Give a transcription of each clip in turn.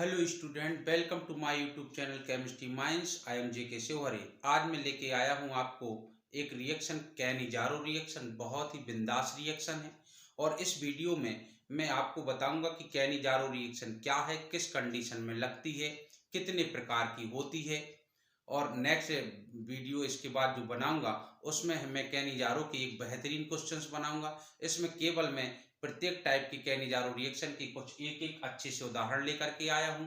Hello student, welcome to my YouTube channel chemistry mines. I am J K Shivhare. आज मैं लेके आया हूँ आपको एक रिएक्शन, कैनिजारो रिएक्शन। बहुत ही बिंदास रिएक्शन है और इस वीडियो में मैं आपको बताऊंगा कि कैनिजारो रिएक्शन क्या है, किस कंडीशन में लगती है, कितने प्रकार की होती है। और नेक्स्ट वीडियो इसके बाद जो बनाऊंगा उसमें मैं कैनिजारो के एक बेहतरीन क्वेश्चंस बनाऊंगा। इसमें केवल मैं प्रत्येक टाइप की कैनिजारो रिएक्शन की कुछ एक एक अच्छे से उदाहरण लेकर के आया हूं।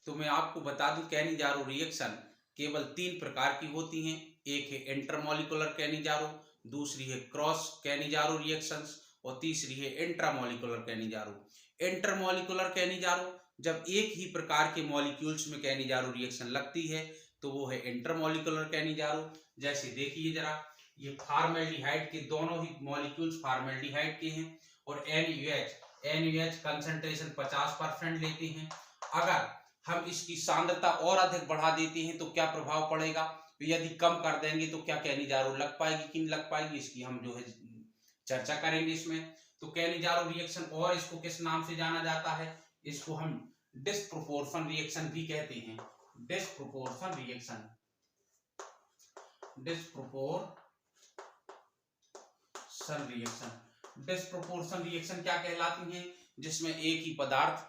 तो मैं आपको बता दूं, कैनिजारो रिएक्शन केवल तीन प्रकार की होती हैं। एक है इंटरमॉलिक्यूलर कैनिजारो, दूसरी है क्रॉस कैनिजारो रिएक्शंस और तीसरी है इंट्रामॉलिक्यूलर कैनिजारो। इंटरमॉलिक्यूलर कैनिजारो जब एक ही प्रकार के मॉलिक्यूल्स में कैनिजारो रिएक्शन लगती है तो वो है इंटरमॉलिक्यूलर कैनिजारो। जैसे देखिए जरा, ये फॉर्मेल्डिहाइड के दोनों ही मॉलिक्यूल्स फॉर्मेल्डिहाइड के हैं और NaOH कंसंट्रेशन 50% लेते हैं। अगर हम इसकी सांद्रता और अधिक बढ़ा देते हैं तो क्या प्रभाव पड़ेगा, यदि कम कर देंगे तो क्या कैनिजारो लग पाएगी कि नहीं लग पाएगी, इसकी हम जो है चर्चा करेंगे इसमें। तो कैनिजारो रिएक्शन, और इसको किस नाम से जाना जाता है, इसको हम डिस्प्रोपोर्शन रिएक्शन भी कहते हैं। Disproportion reaction, disproportion reaction. Disproportion reaction क्या कहलाती है, जिसमें एक ही पदार्थ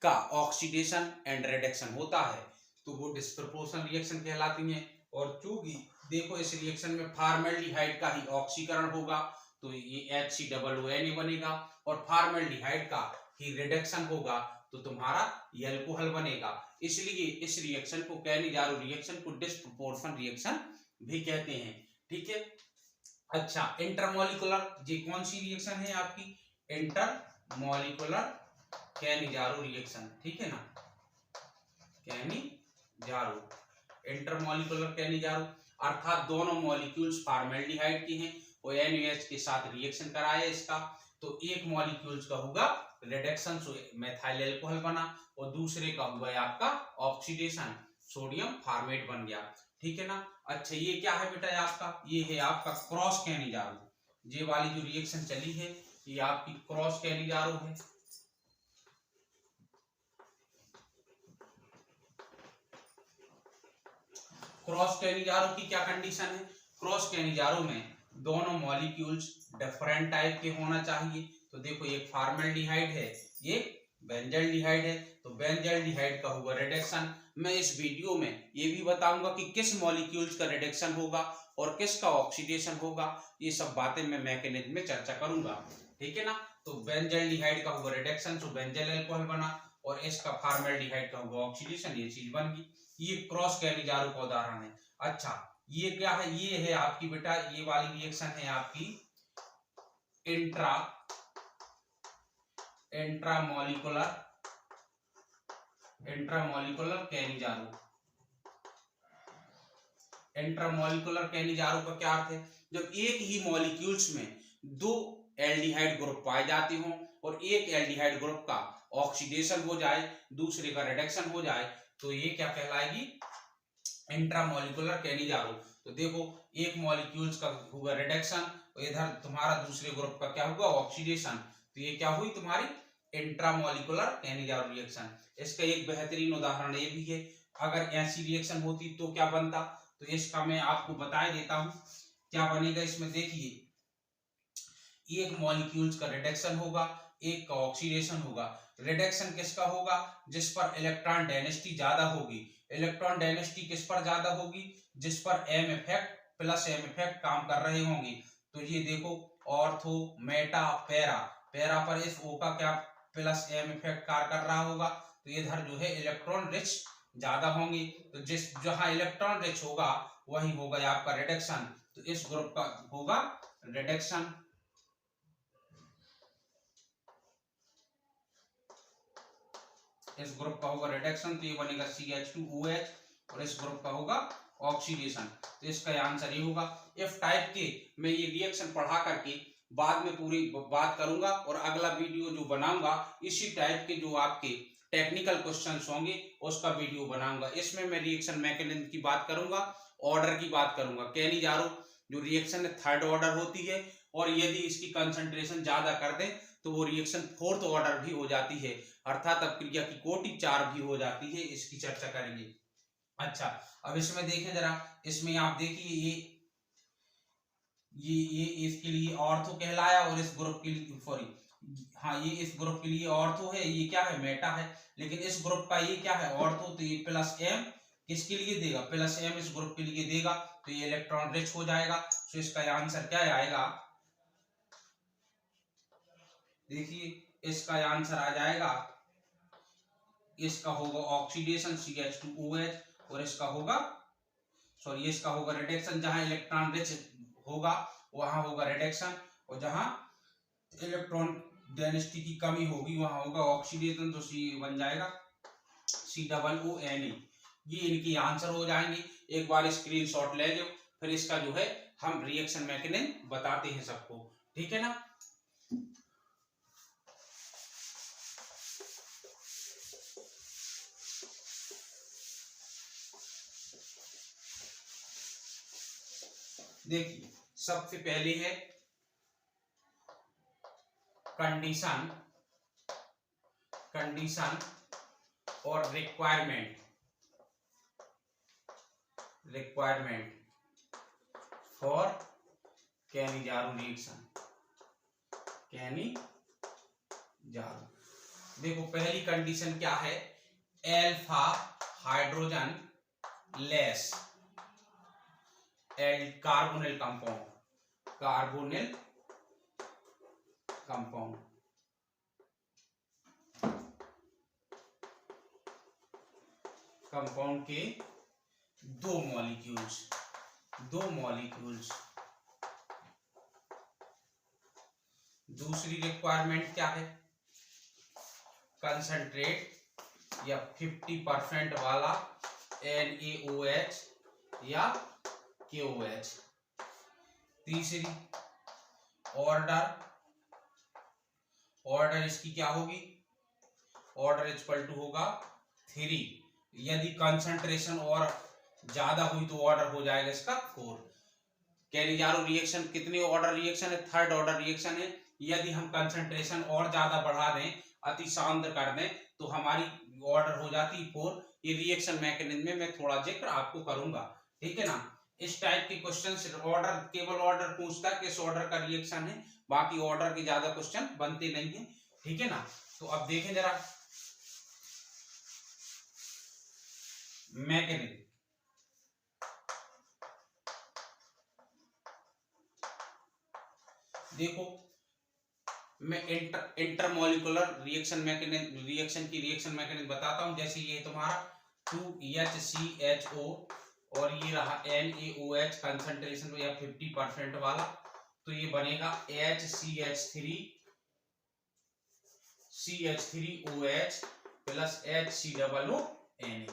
का ऑक्सीडेशन एंड रिडक्शन होता है तो वो डिस्प्रोपोर्शन रिएक्शन कहलाती है। और चूंकि देखो इस रिएक्शन में फॉर्मेल्डिहाइड का ही ऑक्सीकरण होगा तो ये HCOONA बनेगा और फॉर्मेल्डिहाइड का ही रिडक्शन होगा तो तुम्हारा ये अल्कोहल बनेगा। इसलिए इस रिएक्शन को, कैनिजारो रिएक्शन को डिस्प्रोपोर्शन रिएक्शन भी कहते हैं। ठीक है। अच्छा, इंटरमॉलिक्यूलर ये कौन सी रिएक्शन है आपकी, इंटरमॉलिक्यूलर कैनिजारो रिएक्शन। ठीक है ना, कैनिजारो, इंटरमॉलिक्यूलर कैनिजारो अर्थात दोनों मॉलिक्यूल्स फॉर्मेल्डिहाइड के हैं और NaOH के साथ रिएक्शन कराया इसका तो एक मॉलिक्यूल्स का होगा रिडक्शन, मेथाइल अल्कोहल बना, और दूसरे का हुआ आपका ऑक्सीडेशन, सोडियम फॉर्मेट बन गया। ठीक है ना। अच्छा, ये क्या है बेटा आपका, ये है आपका क्रॉस कैनिजारो। ये वाली जो रिएक्शन चली है ये आपकी क्रॉस कैनिजारो है। क्रॉस कैनिजारो की क्या कंडीशन है, क्रॉस कैनिजारो में दोनों मॉलिक्यूल्स डिफरेंट टाइप के होना चाहिए। तो देखो, एक फॉर्मेल्डिहाइड है, ये बेंजल्डिहाइड है, तो बेंजल्डिहाइड का होगा रिडक्शन। मैं इस वीडियो में ये भी बताऊंगा कि किस मॉलिक्यूल्स का रिडक्शन होगा और किसका ऑक्सीडेशन होगा, ये सब बातें मैं मैकेनिज्म में चर्चा करूंगा। ठीक है ना। तो बेंजल्डिहाइड का होगा रिडक्शन, तो बेंजल अल्कोहल बना, और इसका फॉर्मेल्डिहाइड का होगा ऑक्सीडेशन, ये चीज बन गई। ये क्रॉस कैनिजारो का उदाहरण है। अच्छा, ये क्या है, ये है आपकी बेटा, ये वाली रिएक्शन है आपकी इंट्रामॉलिक्यूलर कैनिजारो। इंट्रामॉलिक्यूलर कैनिजारो का क्या अर्थ है, जब एक ही मॉलिक्यूल्स में दो एल्डिहाइड ग्रुप पाए जाते हों और एक एल्डिहाइड ग्रुप का ऑक्सीडेशन हो जाए, दूसरे का रिडक्शन हो जाए, तो ये क्या कहलाएगी, इंट्रामॉलिक्यूलर कैनिजारो। तो देखो, एक मॉलिक्यूल्स का होगा रिडक्शन और इधर तुम्हारा दूसरे ग्रुप का क्या होगा, ऑक्सीडेशन, तो ये क्या हुई तुम्हारी इंट्रामॉलिक्यूलर कैनिजारो रिएक्शन। इसका एक बेहतरीन उदाहरण ये भी है, अगर ऐसी रिएक्शन होती तो क्या बनता, तो इसका मैं आपको बता देता हूं क्या बनेगा। इसमें देखिए, एक मॉलिक्यूल्स का रिडक्शन होगा, एक का ऑक्सीडेशन होगा। रिडक्शन किसका होगा, जिस पर इलेक्ट्रॉन डेंसिटी ज्यादा होगी। इलेक्ट्रॉन डेंसिटी किस पर ज्यादा होगी, जिस पर M effect plus M effect काम कर रहे होंगे। तो ये देखो, ऑर्थो, मेटा, पैरा, पैरा पर इस O का क्या प्लस M इफेक्ट कार्य कर रहा होगा, तो इधर जो है इलेक्ट्रॉन रिच ज्यादा होंगे। तो जिस जहां इलेक्ट्रॉन रिच होगा वही होगा आपका रिडक्शन, तो इस ग्रुप का होगा रिडक्शन। इस ग्रुप का होगा रिडक्शन, तो ये बनेगा CH2OH, और इस ग्रुप का होगा ऑक्सीडेशन। तो इसका आंसर ये होगा। इफ टाइप के मैं ये रिएक्शन पढ़ा करके बाद में पूरी बात करूंगा और अगला वीडियो जो बनाऊंगा इसी टाइप के जो आपके टेक्निकल क्वेश्चंस होंगे उसका वीडियो बनाऊंगा। इसमें मैं रिएक्शन मैकेनिज्म की बात करूंगा, ऑर्डर की बात करूंगा। कैनिजारो जो रिएक्शन है थर्ड ऑर्डर होती है और यदि इसकी कंसंट्रेशन ज्यादा कर दें तो वो रिएक्शन फोर्थ ऑर्डर भी हो जाती है, अर्थात अब क्रिया की कोटि 4 भी हो जाती है। इसकी चर्चा करेंगे। अच्छा, अब इसमें देखें जरा, इसमें आप देखिए ये इसके लिए ऑर्थो कहलाया, और इस ग्रुप के लिए, सॉरी, हाँ ये इस ग्रुप के लिए ऑर्थो है, ये क्या है, मेटा है। लेकिन इस ग्रुप का ये क्या है, ऑर्थो, तो ये प्लस एम किसके लिए देगा, प्लस एम इस ग्रुप के लिए देगा, तो ये इलेक्ट्रॉन रिच हो जाएगा। तो इसका आंसर क्या आएगा, देखिए इसका आंसर आ जाएगा, इसका होगा ऑक्सीडेशन CH2OH, और इसका होगा, सॉरी इसका होगा रिडक्शन। जहां इलेक्ट्रॉन रिच होगा वहां होगा रिडक्शन, और जहां इलेक्ट्रॉन डेंसिटी की कमी होगी वहां होगा ऑक्सीडेशन। तो सी बन जाएगा COONE। ये इनकी आंसर हो जाएंगे। एक बार स्क्रीनशॉट ले लो, फिर इसका जो है हम रिएक्शन मैकेनिज्म बताते हैं सबको, ठीक है ना। देखिए सबसे पहले है कंडीशन और रिक्वायरमेंट फॉर कैनिजारो रिएक्शन। देखो पहली कंडीशन क्या है, alpha hydrogen less carbonyl compound के दो मॉलिक्यूल्स। दूसरी रिक्वायरमेंट क्या है, कंसंट्रेट या 50% वाला NaOH या KOH। तीसरी ऑर्डर इसकी क्या होगी, ऑर्डर इक्वल टू होगा 3। यदि कंसंट्रेशन और ज्यादा हुई तो ऑर्डर हो जाएगा इसका 4। कैनिजारो रिएक्शन कितने ऑर्डर रिएक्शन है, थर्ड ऑर्डर रिएक्शन है। यदि हम कंसंट्रेशन और ज्यादा बढ़ा दें, अति सांद्र कर दें, तो हमारी ऑर्डर हो जाती 4। ये रिएक्शन मैकेनिज्म में मैं थोड़ा जिक्र आपको करूंगा, ठीक है ना। इस टाइप के क्वेश्चन ऑर्डर, केवल ऑर्डर पूछता है किस ऑर्डर का रिएक्शन है, बाकी ऑर्डर के ज्यादा क्वेश्चन बनते नहीं है, ठीक है ना। तो अब देखें जरा मैकेनिज्म। देखो मैं इंटरमोलिकुलर रिएक्शन मैकेनिज्म बताता हूं। जैसे ये तुम्हारा 2HCHO और ये रहा NaOH कंसंट्रेशन या 50% वाला, तो ये बनेगा CH3OH प्लस HCOONA।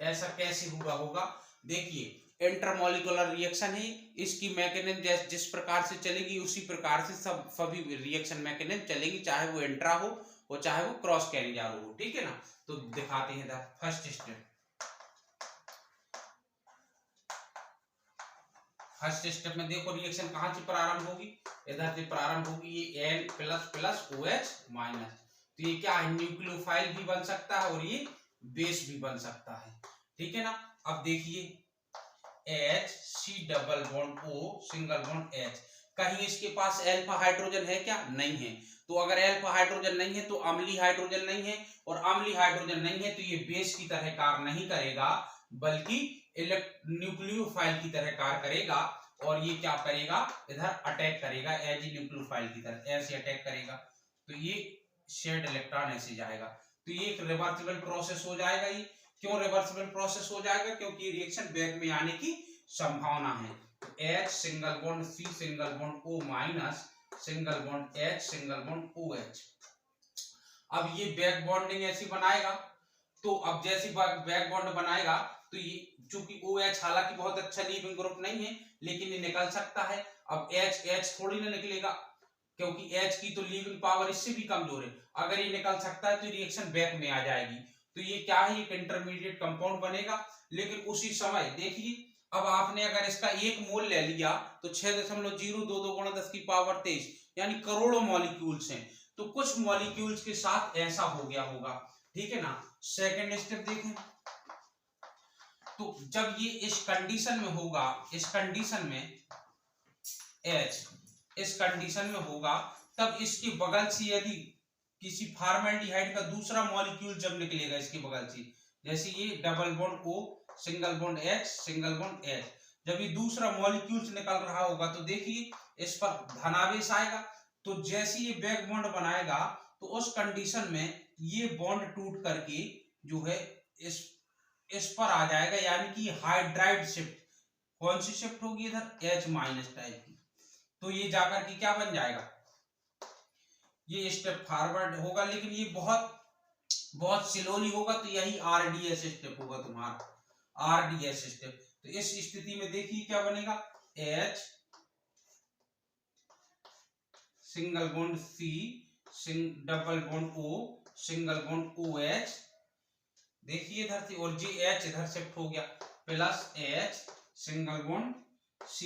ऐसा कैसे होगा, देखिए इंटरमोलिकुलर रिएक्शन है, इसकी मैकेनिज्म जिस प्रकार से चलेगी उसी प्रकार से सभी रिएक्शन मैकेनिज्म चलेगी, चाहे वो इंट्रा हो और चाहे वो क्रॉस कैनिजारो हो, ठीक है ना। तो दिखाते हैं फर्स्ट स्टेप में देखो रिएक्शन कहां से प्रारंभ होगी, इधर से प्रारंभ होगी, ये N प्लस OH-। तो ये क्या है, न्यूक्लियोफाइल भी बन सकता है और ये बेस भी बन सकता है, ठीक है ना। अब देखिए HC⋅O सिंगल बॉन्ड H, कहीं इसके पास अल्फा हाइड्रोजन है क्या, नहीं है। तो अगर अल्फा हाइड्रोजन नहीं है तो अम्लीय हाइड्रोजन नहीं है, और अम्लीय हाइड्रोजन नहीं है तो ये बेस की तरह कार्य नहीं करेगा, बल्कि न्यूक्लियोफाइल की तरह कार्य करेगा। और ये क्या करेगा, इधर अटैक करेगा एज न्यूक्लियोफाइल की तरह, ऐसे अटैक करेगा। तो ये शेयर्ड इलेक्ट्रॉन ऐसे जाएगा, तो ये एक रिवर्सिबल प्रोसेस हो जाएगा। ये क्यों रिवर्सिबल प्रोसेस हो जाएगा, क्योंकि रिएक्शन बैक में आने की संभावना है। तो H single bond C single bond O minus single bond H single bond OH। अब ये बैक बॉन्डिंग ऐसी बनाएगा, तो अब जैसी बैक बॉन्ड बनाएगा तो ये चूंकि OH हालांकि बहुत अच्छा लीविंग ग्रुप नहीं है, लेकिन ये निकल सकता है। अब H थोड़ी ना निकलेगा, क्योंकि H की तो लीविंग पावर इससे भी कमजोर है। अगर ये निकल सकता है तो रिएक्शन बैक में आ जाएगी। तो ये क्या है, एक इंटरमीडिएट कंपाउंड बनेगा। लेकिन उसी समय देखिए, अब आपने अगर इसका 1 मोल ले लिया तो 6.022 × 10⁻23 यानी करोड़ों मॉलिक्यूल्स हैं। तो कुछ मॉलिक्यूल्स के साथ ऐसा हो गया होगा, ठीक है ना। सेकंड स्टेप देखें, तो जब ये इस कंडीशन में होगा, इस कंडीशन में H इस कंडीशन में होगा, तब इसके बगल से यदि किसी फॉर्मेल्डिहाइड का दूसरा मॉलिक्यूल जब निकलेगा इसके बगल से, जैसे ये double bond O single bond H single bond H, जब ये दूसरा मॉलिक्यूल निकल रहा होगा तो देखिए इस पर धनावेश आएगा। तो जैसे ये बैक बॉन्ड बनाएगा तो उस कंडीशन में ये बॉन्ड टूट करके जो है इस पर आ जाएगा, यानी कि हाइड्राइड शिफ्ट। कौन सी शिफ्ट होगी इधर, H माइनस टाइप की। तो ये जाकर के क्या बन जाएगा, ये स्टेप फॉरवर्ड होगा, लेकिन ये बहुत बहुत स्लोली होगा। तो यही RDS स्टेप होगा तुम्हारा, RDS स्टेप। तो इस स्थिति में देखिए क्या बनेगा, H single bond C double bond O single bond OH, देखिए इधर से, और जी H इधर शिफ्ट हो गया, plus H single bond C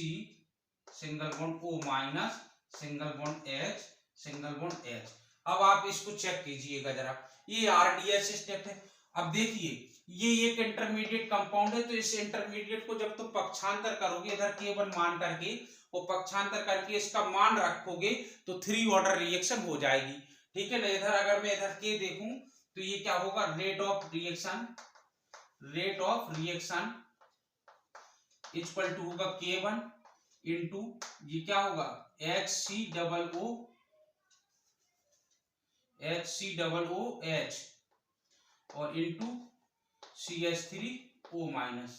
single bond O minus single bond H single bond H। अब आप इसको चेक कीजिएगा जरा, ये RDS स्टेप है। अब देखिए ये एक इंटरमीडिएट कंपाउंड है, तो इस इंटरमीडिएट को जब तुम पक्षांतर करोगे इधर K1 मान करके, वो पक्षांतर करके इसका मान रखोगे तो 3 ऑर्डर रिएक्शन हो जाएगी, ठीक है ना। इधर अगर मैं इधर K देखूं तो ये क्या होगा, rate of reaction equal to होगा K1 इंटू ये क्या होगा HCOOH और इंटू CH3O माइनस।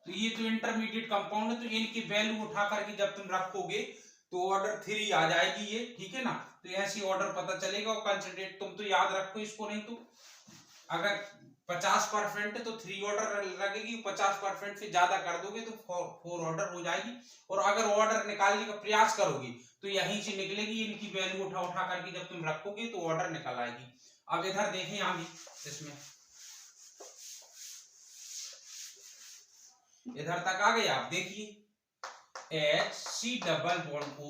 तो ये तो इंटरमीडिएट कंपाउंड है, तो इनकी वैल्यू उठा करके जब तुम रखोगे तो ऑर्डर 3 आ जाएगी ये, ठीक है ना। तो ऐसे ऑर्डर पता चलेगा। और कंसंट्रेट तुम तो याद रखो इसको, नहीं तो अगर 50% है तो 3 ऑर्डर लगेगी, 50% से ज्यादा कर दोगे तो 4 ऑर्डर हो जाएगी। और अगर ऑर्डर निकालने का प्रयास करोगे तो यहीं से निकलेगी, इनकी वैल्यू उठा उठा करके जब तुम रखोगे तो ऑर्डर निकल आएगी। अब इधर देखें आगे, इसमें इधर तक आ गए आप, देखिए HC double bond O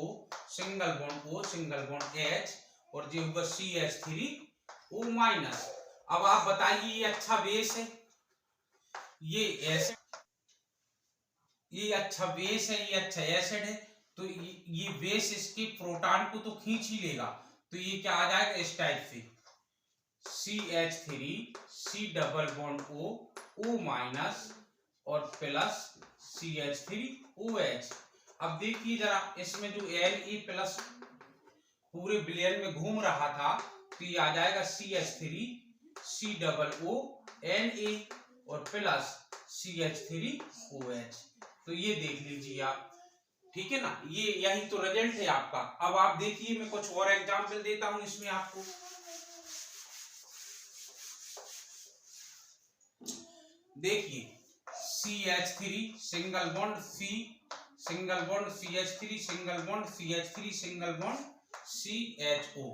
single bond O single bond H और जो होगा CH3O माइनस। अब आप बताइए ये अच्छा बेस है, ये अच्छा बेस है, ये अच्छा एसिड है, तो ये बेस इसके प्रोटॉन को तो खींच ही लेगा। तो ये क्या आ जाएगा इस टाइप से, CH3C double bond O minus और प्लस CH3OH। अब देखिए जरा इसमें जो Na प्लस पूरे विलयन में घूम रहा था, तो ये आ जाएगा CH3C डबल O Na और प्लस CH3OH। तो ये देख लीजिए आप, ठीक है ना। ये यही तो रिजल्ट है आपका। अब आप देखिए मैं कुछ और एग्जांपल देता हूं इसमें आपको। देखिए CH3 single bond C single bond CH3 single bond CH3 single bond CHO,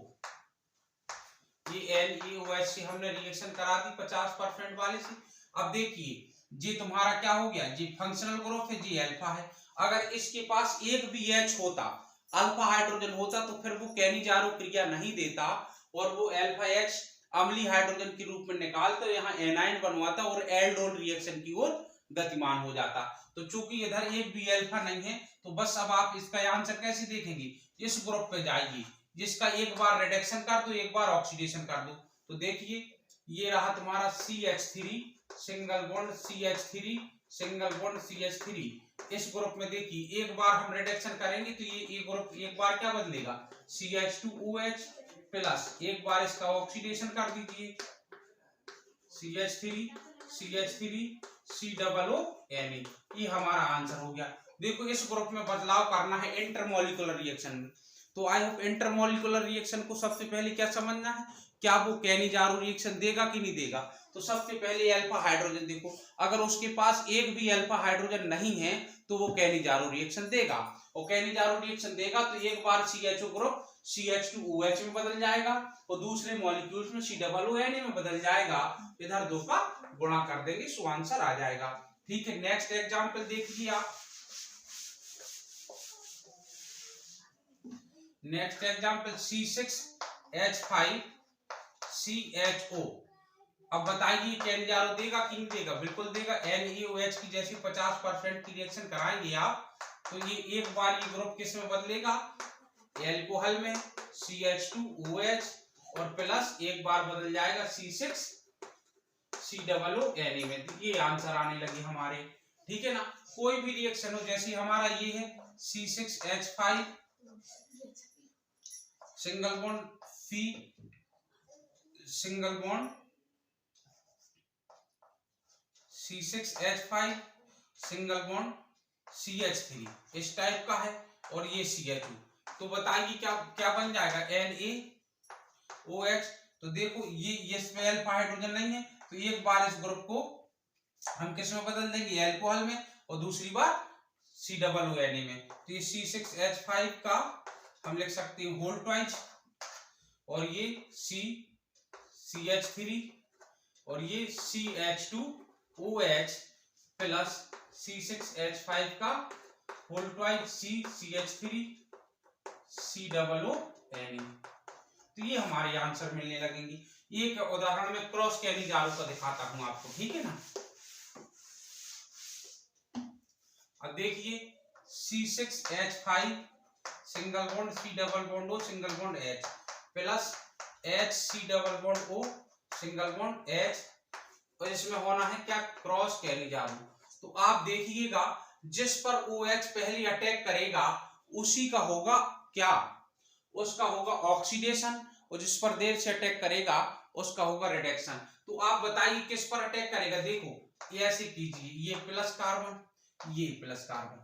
ये NaOH से हमने रिएक्शन करा दी 50% वाले से। अब देखिए ये तुम्हारा क्या हो गया, ये फंक्शनल ग्रुप है, ये अल्फा है। अगर इसके पास एक भी H होता, अल्फा हाइड्रोजन होता, तो फिर वो कैनिजारो क्रिया नहीं देता और वो अल्फा H अम्लीय हाइड्रोजन के रूप में निकालता, यहाँ एनाइन बनवाता और एल्डोल रिएक्शन की ओर गतिमान हो जाता। तो चूंकि इधर एक भी अल्फा नहीं है, तो बस अब आप इसका आंसर कैसे देखेंगे, इस ग्रुप पे जाइए जिसका एक बार रिडक्शन कर दो, एक बार ऑक्सीडेशन कर दो। तो देखिए ये रहा तुम्हारा CH3 single bond CH3 single bond CH3। इस ग्रुप में देखिए एक बार हम रिडक्शन करेंगे तो ये ग्रुप एक बार क्या बदलेगा, CH2OH प्लस एक बार इसका ऑक्सीडेशन कर दीजिए, CH3 C double O Na। ये हमारा आंसर हो गया। देखो इस ग्रुप में बदलाव करना है इंटरमोलिकुलर रिएक्शन में। तो आई होप इंटरमोलिकुलर रिएक्शन को सबसे पहले क्या समझना है, क्या वो कैनिजारो रिएक्शन देगा कि नहीं देगा। तो सबसे पहले अल्फा हाइड्रोजन देखो, अगर उसके पास एक भी अल्फा हाइड्रोजन नहीं है तो वो कैनिजारो रिएक्शन देगा, और कैनिजारो रिएक्शन देगा तो एक बार CHO ग्रुप CH2OH में बदल जाएगा और दूसरे मॉलिक्यूल्स में COONA में बदल जाएगा। इधर दो का गुणा कर देंगे, सो आंसर आ जाएगा। ठीक है, नेक्स्ट एग्जांपल देखिए आप। Next example C6H5CHO। अब बताइए कैनिजारो देगा कि नहीं देगा? बिल्कुल देगा। NaOH की जैसी 50% की रिएक्शन कराएंगे आप तो ये एक बार ये ग्रुप किस में बदलेगा? एल्कोहल में CH2OH और प्लस एक बार बदल जाएगा C6COO में। ये आंसर आने लगे हमारे, ठीक है ना। कोई भी रिएक्शन हो, जैसे हमारा ये है C6H5 single bond phi single bond C6H5 single bond CH3 इस टाइप का है और ये CH2, तो बताइए क्या क्या बन जाएगा? NaOH। तो देखो ये इसमें अल्फा हाइड्रोजन नहीं है तो एक बार इस ग्रुप को हम किस में बदल देंगे? एल्कोहल में, और दूसरी बार COONA में। तो ये C6H5 का हम लिख सकते हैं होल ट्वाइस, और ये CH3 और ये CH2OH प्लस C6H5 का होल ट्वाइस CH3 COONA। तो ये हमारे आंसर मिलने लगेंगे। एक उदाहरण में क्रॉस कैनिजारो का दिखाता हूं आपको, ठीक है ना। अब देखिए C6H5 single bond C=O single bond H plus HC=O single bond H, और इसमें होना है क्या? Cross Cannizzaro. तो आप देखिएगा जिस पर OH पहले अटैक करेगा उसी का होगा क्या? उसका होगा ऑक्सीडेशन, और जिस पर देर से अटैक करेगा उसका होगा रिडक्शन। तो आप बताइए किस पर अटैक करेगा? देखो ये ऐसे कीजिए, ये प्लस कार्बन, ये प्लस कार्बन,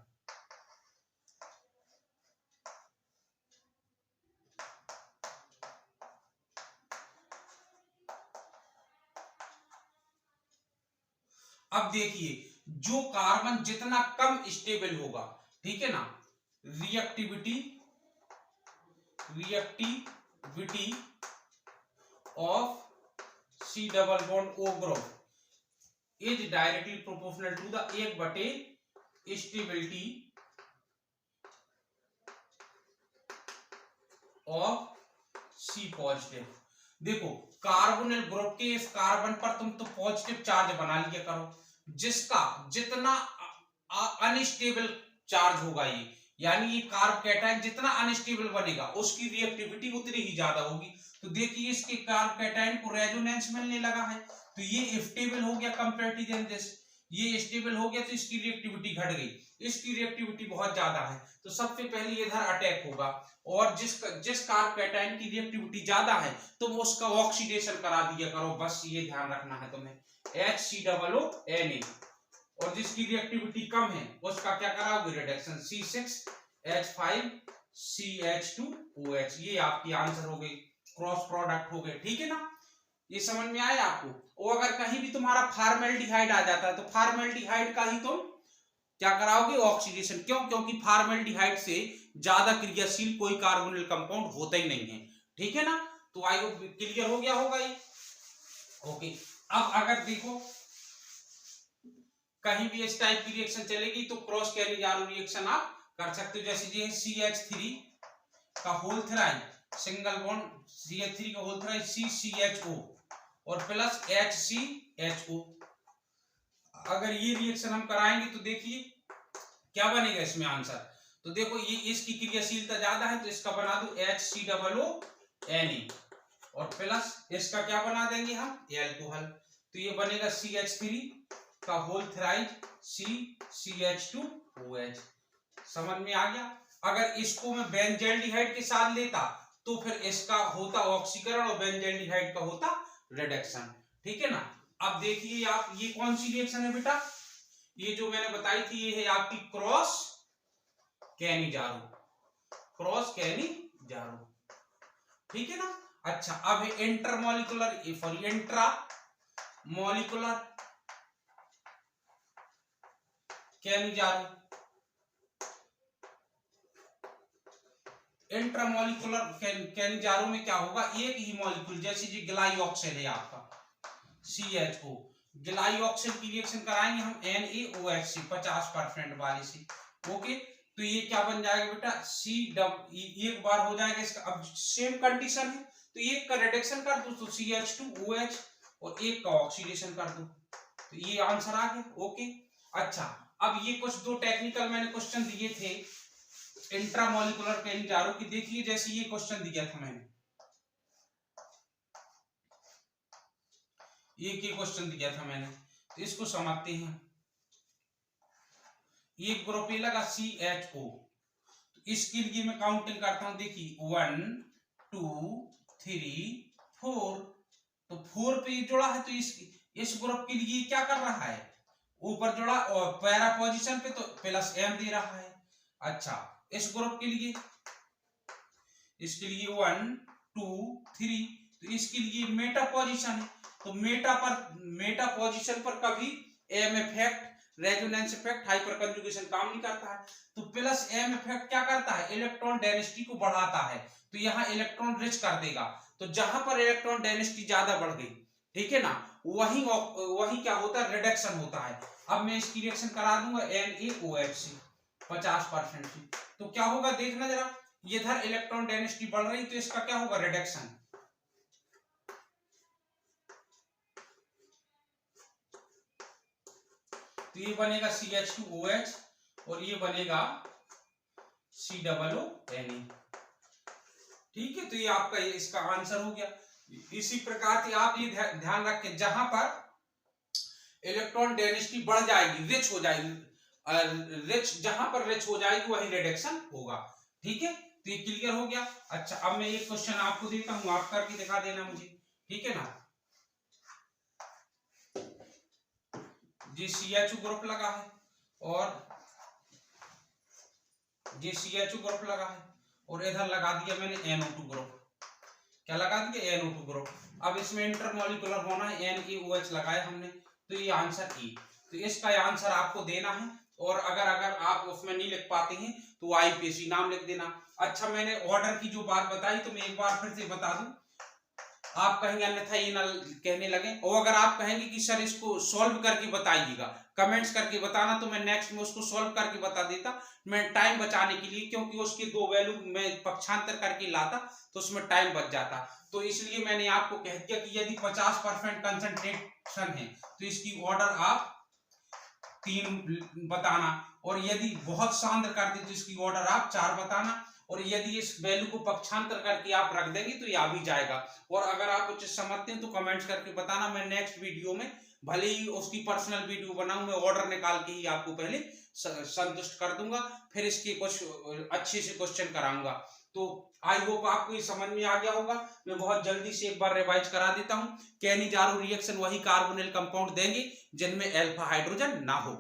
अब देखिए जो कार्बन जितना कम स्टेबल होगा, ठीक है ना, reactivity of C=O group is directly proportional to the 1/, stability of C+। देखो कार्बोनिल ग्रुप के इस कार्बन पर तुम तो पॉजिटिव चार्ज बना लिया करो, जिसका जितना अनस्टेबल चार्ज होगा ये, यानी ये कार्ब कैटायन जितना अनस्टेबल बनेगा उसकी रिएक्टिविटी उतनी ही ज्यादा होगी। तो देखिए इसके कार्ब कैटायन को रेजोनेंस मिलने लगा है, तो ये स्टेबल हो गया कंपैरेटिव देन दिस, ये स्टेबल हो गया तो इसकी रिएक्टिविटी घट गई, इसकी रिएक्टिविटी बहुत ज्यादा है तो सबसे पहले इधर अटैक होगा, और जिस कार्ब कैटायन की रिएक्टिविटी ज्यादा है तुम उसका ऑक्सीडेशन करा दिया करो, बस ये ध्यान रखना है तुम्हें, HCOONA। और जिसकी रिएक्टिविटी कम है उसका क्या कराओगे? Reduction, C6H5 CH2OH। ये आपकी आंसर हो गई, क्रॉस प्रोडक्ट हो गए, ठीक है ना। ये समझ में आया आपको? और अगर कहीं भी तुम्हारा फॉर्मेल्डिहाइड आ जाता है तो फॉर्मेल्डिहाइड का ही तुम क्या कराओगे? ऑक्सीडेशन। क्यों? क्योंकि फॉर्मेल्डिहाइड से ज्यादा क्रियाशील कोई कार्बोनिल कंपाउंड होता ही नहीं है, ठीक है ना। तो आई होप क्लियर हो गया होगा ये, ओके। अब अगर देखो कहीं भी इस टाइप की रिएक्शन चलेगी तो क्रॉस कैनिजारो रिएक्शन आप कर सकते हो, जैसे ये CH3 का होल थ्राइड सिंगल बॉन्ड CH3 का होल थ्राइड CCHO और प्लस HCHO। अगर ये रिएक्शन हम कराएंगे तो देखिए क्या बनेगा इसमें आंसर। तो देखो ये इसकी क्रियाशीलता ज्यादा है तो इसका बना दो HCOONA और प्लस इसका क्या बना देंगे हम? एल्कोहल। तो ये बनेगा CH3 का होल थ्राइड CH2OH। समझ में आ गया? अगर इसको मैं बेंजल्डिहाइड के साथ लेता तो फिर इसका होता ऑक्सीकरण और बेंजल्डिहाइड का होता रिडक्शन, ठीक है ना। अब देखिए आप ये कौन सी रिएक्शन है बेटा? ये जो मैंने बताई थी ये है आपकी क्रॉस कैनिजारो, ठीक है ना। अच्छा अब है intermolecular intramolecular Cannizzaro. Intramolecular Cannizzaro में क्या होगा? एक ही मॉलिक्यूल, जैसे जी ग्लाइऑक्सिल है आपका CHO, ग्लाइऑक्सिल की रिएक्शन कराएंगे हम NaOH से 50% वाले से, ओके। तो ये क्या बन जाएगा बेटा, सी डब, एक बार हो जाएगा इसका। अब सेम कंडीशन है तो एक का रिडक्शन कर दो तो CH2OH और एक का ऑक्सीडेशन कर दो, तो ये आंसर आ गया। ओके, अच्छा अब ये कुछ दो टेक्निकल मैंने क्वेश्चन दिए थे इंट्रामोलिकुलर कैनिजारो की, देखिए जैसे ये क्वेश्चन दिया था मैंने, ये क्वेश्चन दिया था मैंने, तो इसको समझते हैं। एक ग्रुप ये लगा CHO, तो इसके लिए मैं काउंटिंग करता हूं, देखिए 1 2 3 4, तो 4 पे जुड़ा है तो इस ग्रुप के लिए क्या कर रहा है, ऊपर जुड़ा और पैरा पोजीशन पे तो +M दे रहा है। अच्छा इस ग्रुप के लिए, इसके लिए 1 2 3, तो इसके लिए मेटा पोजीशन है, तो मेटा पोजीशन पर कभी M effect, resonance effect, hyper conjugation काम नहीं करता है। तो +M इफेक्ट क्या करता है, इलेक्ट्रॉन डेंसिटी को बढ़ाता है, तो यहाँ इलेक्ट्रॉन रिच कर देगा। तो जहां पर इलेक्ट्रॉन डेंसिटी ज्यादा बढ़ गई, ठीक है ना, वही क्या होता है, रिडक्शन होता है। अब मैं इसकी रिएक्शन करा दूंगा NaOH से 50% से, तो क्या होगा देखना जरा, इधर इलेक्ट्रॉन डेंसिटी बढ़ रही तो इसका क्या होगा, रिडक्शन। तो ये बनेगा CH2OH और ये बनेगा COONA, ठीक है। तो ये आपका इसका आंसर हो गया। इसी प्रकार से आप ये ध्यान रखें, जहां पर इलेक्ट्रॉन डेंसिटी बढ़ जाएगी, रिच हो जाएगी, जहां पर रिच हो जाएगी वही रिडक्शन होगा, ठीक है। तो ये क्लियर हो गया। अच्छा अब मैं एक क्वेश्चन आपको देता हूं, आप करके दिखा देना मुझे, ठीक है ना। ये CHO ग्रुप लगा है और ये CHO ग्रुप लगा है और इधर लगा दिया मैंने NO2 ग्रुप, क्या लगा दिया, NO2 ग्रुप। अब इसमें इंटरमोलिकुलर होना है, NaOH लगाया हमने, तो ये आंसर E। तो इसका आंसर आपको देना है, और अगर आप उसमें नहीं लिख पाते हैं तो IPC नाम लिख देना। अच्छा मैंने ऑर्डर की जो बात बताई तो मैं एक बार फिर से बता दूं, आप कहेंगे अन्यथा ये ना कहने लगे, और अगर आप कहेंगे कि सर इसको सॉल्व करके बताइएगा, कमेंट्स करके बताना, तो मैं नेक्स्ट में उसको सॉल्व करके बता देता, मैं टाइम बचाने के लिए, क्योंकि उसके दो वैल्यू मैं पक्षांतर करके लाता तो उसमें टाइम बच जाता। तो इसलिए मैंने आपको कह दिया कि यदि 50% कंसंट्रेशन है तो इसकी ऑर्डर आप 3 बताना, और यदि बहुत सांद्र कर दी तो इसकी ऑर्डर आप 4 बताना, और यदि इस वैल्यू को पक्षांतर करके आप रख देंगे तो ये आ भी जाएगा। और अगर आप कुछ समझते हैं तो कमेंट्स करके बताना, मैं नेक्स्ट वीडियो में भले ही उसकी पर्सनल वीडियो बनाऊं, मैं ऑर्डर निकाल के ही आपको पहले संतुष्ट कर दूंगा, फिर इसके कुछ अच्छे से क्वेश्चन कराऊंगा। तो आई होप आपको ये समझ में आ गया होगा। मैं बहुत जल्दी से एक बार रिवाइज करा देता हूं। कैनिजारो रिएक्शन वही कार्बोनिल कंपाउंड देंगे जिनमें अल्फा हाइड्रोजन ना हो।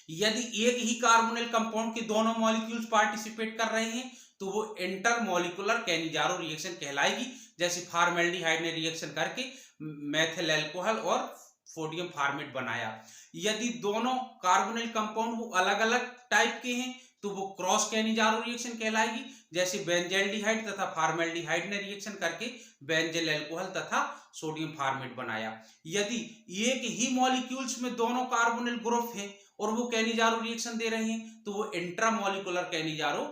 यदि एक ही कार्बोनिल कंपाउंड के दोनों मॉलिक्यूल्स पार्टिसिपेट कर रहे हैं तो वो इंटरमॉलिक्यूलर कैनिजारो रिएक्शन कहलाएगी। जैसे फॉर्मेल्डिहाइड ने रिएक्शन करके मेथिल अल्कोहल और सोडियम फॉर्मेट बनाया। यदि दोनों कार्बोनिल कंपाउंड वो अलग अलग टाइप के हैं तो वो क्रॉस कैनिजारो रिएक्शन कहलाएगी। जैसे बेंजल्डिहाइड तथा फॉर्मेल्डिहाइड ने रिएक्शन करके बेंजिल अल्कोहल तथा सोडियम फॉर्मेट बनाया। यदि एक ही मॉलिक्यूल्स में दोनों कार्बोनिल ग्रुप हैं और वो कैनिजारो रिएक्शन दे रहे हैं तो वो इंट्रामॉलिक्यूलर कैनिजारो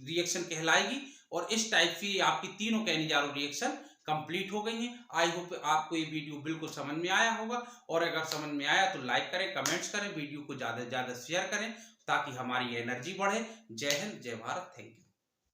रिएक्शन कहलाएगी। और इस टाइप से आपकी तीनों कैनिजारो रिएक्शन कंप्लीट हो गई हैं। आई होप आपको ये वीडियो बिल्कुल समझ में आया होगा, और अगर समझ में आया तो लाइक करें, कमेंट्स करें, वीडियो को ज़्यादा से ज़्यादा शेयर करें ताकि हमारी एनर्जी बढ़े। जय हिंद, जय भारत, थैंक यू।